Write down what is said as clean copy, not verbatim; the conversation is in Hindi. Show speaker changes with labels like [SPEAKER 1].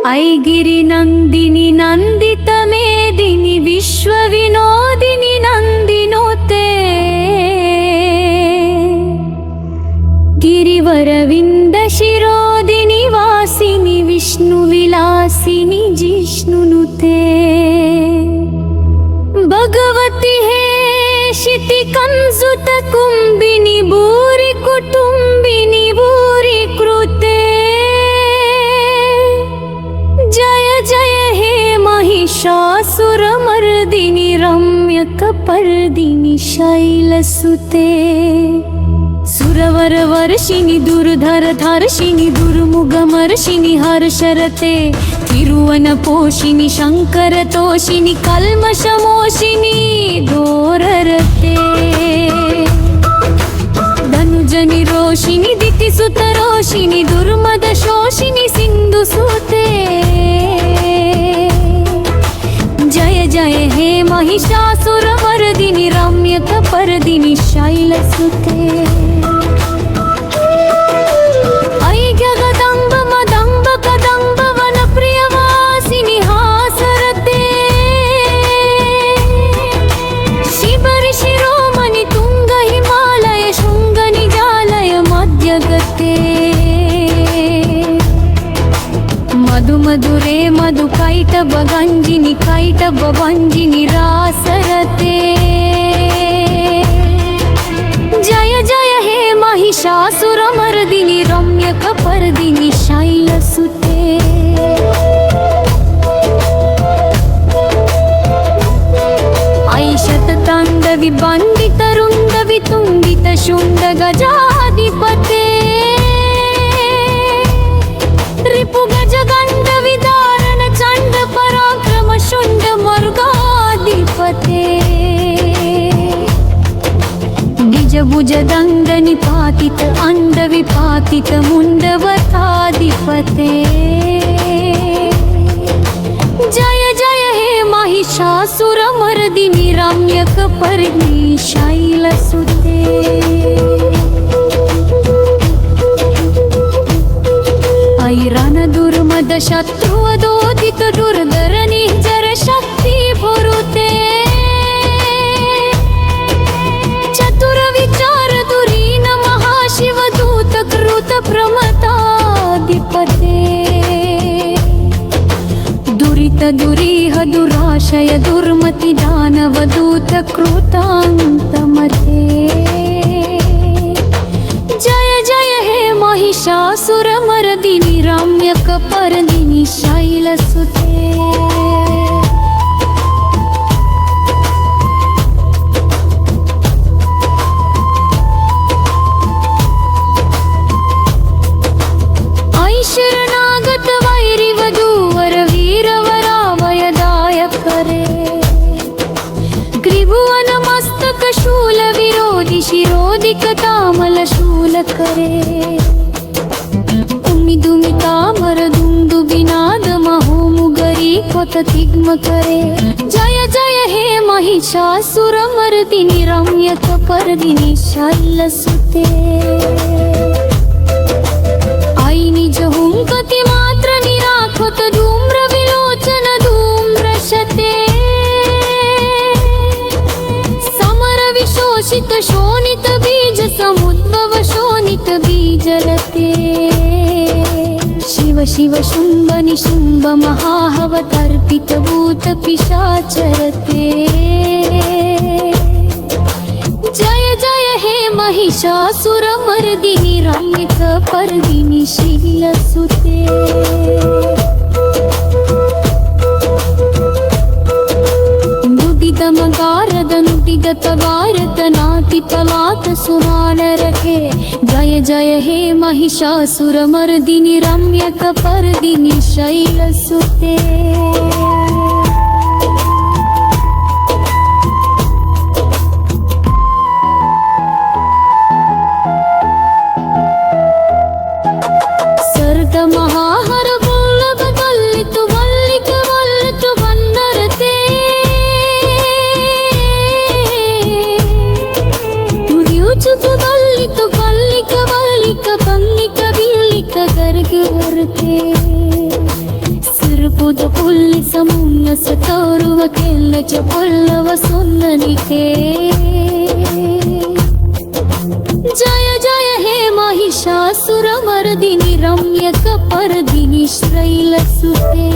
[SPEAKER 1] ऐगिरि नंदिनी नंदित मेदिनी विश्व विनोदिनी नंदिनोते गिरिवरविंद शिरोदिनी वासिनी विष्णु विलासिनी जिष्णुनुते भगवती हे शिति कंसुत कुंबिनी भूरि कुटुंबिनी भूरि कृते जय जय हे महिषासुरमर्दिनी रम्यकपर्दिनी शैलसुते सुरवरवर्षिणि दुर्धरधर्षिणि दुर्मुखमर्षिणि हर्षरते तिरुवनपोषिणि शङ्करतोषिणि कल्मषमोषिणि घोररते धनुजनिरोषिणि दितिसुतरोषिणि दुर्मदशोषिणि सिन्धुसुते जय जय हे महिषासुरमर्दिनि रम्यकपर्दिनि शैलसुते ऐग्यगदम्ब मदम्ब कदम्ब वनप्रियवासिनि हासरते शिबरि शिरोमणि तुंग हिमालय शृंग निजालय मध्यगते मधु मधुरे मधु कैटभ गंजिनि कैटभ भंजिनि रासरते जय जय हे महिषासुरमर्दिनि रम्यकपर्दिनि शैलसुते ऐशतताण्डवि बन्दितरुण्डवि तुण्डितशुण्ड गजाधिपते रिपुगज गण्डवि धारण चण्ड पराक्रम शुण्ड मर्गाधिपते निजभुज दण्ड निपातित अण्ड विपातित मुण्डवताधिपते जय जय हे महिषासुरमर्दिनि रम्यकपर्दिनि शैलसुते ऐरन दुर्मद शत्रुवदोदित दुर्धर निजर शक्ति भुरुते चतुर विचार दुरीन महाशिव दूत कृत प्रमताधिपते दुरित दुरीह दुराशय दुर्मति दानव दूत कृतान्तमते जय जय हे महिषासुरमर्दिनि रम्यकपर्दिनि शैलसुते शरणागत वैरि वधूवर वीरवराभयदाय करे त्रिभुवन मस्तक शूल विरोधि शिरोधिक तामल शूल करे उम्मिदुमि तामर दुंदु विनाद महोमुगरी कोत तिग्म करे जय जय हे महिषासुरमर्दिनि रम्यकपर्दिनि शैलसुते निज हुंकति मात्र निराकृत धूम्र विलोचन धूम्रशते समर विशोषित शोणित बीज समुद्भव शोणित बीजलते शिव शिव शुंभ निशुंभ महाहवतर्पित भूत पिशाचरते जय जय हे महिषासुरमर्दिनि रम्यकपर्दिनि शैलसुते नुदितमगारद नुदित गारद नाति पलात सुमान रखे जय जय हे महिषासुरमर्दिनि रम्यकपर्दिनि शैलसुते महाहर वल्लभ दलित वल्लिक वल्लित वन्नरते तुर्युचुत दलित वल्लिक वल्लिक पंगिक विल्लिक गर्ग वरते कुमुद पुल्लिसमुन्नस तोरुव केल्लच पल्लव सुन्ननिके जय जय हे महिषासुरमर्दिनि रम्यक पर्दिनि श्रैलसुते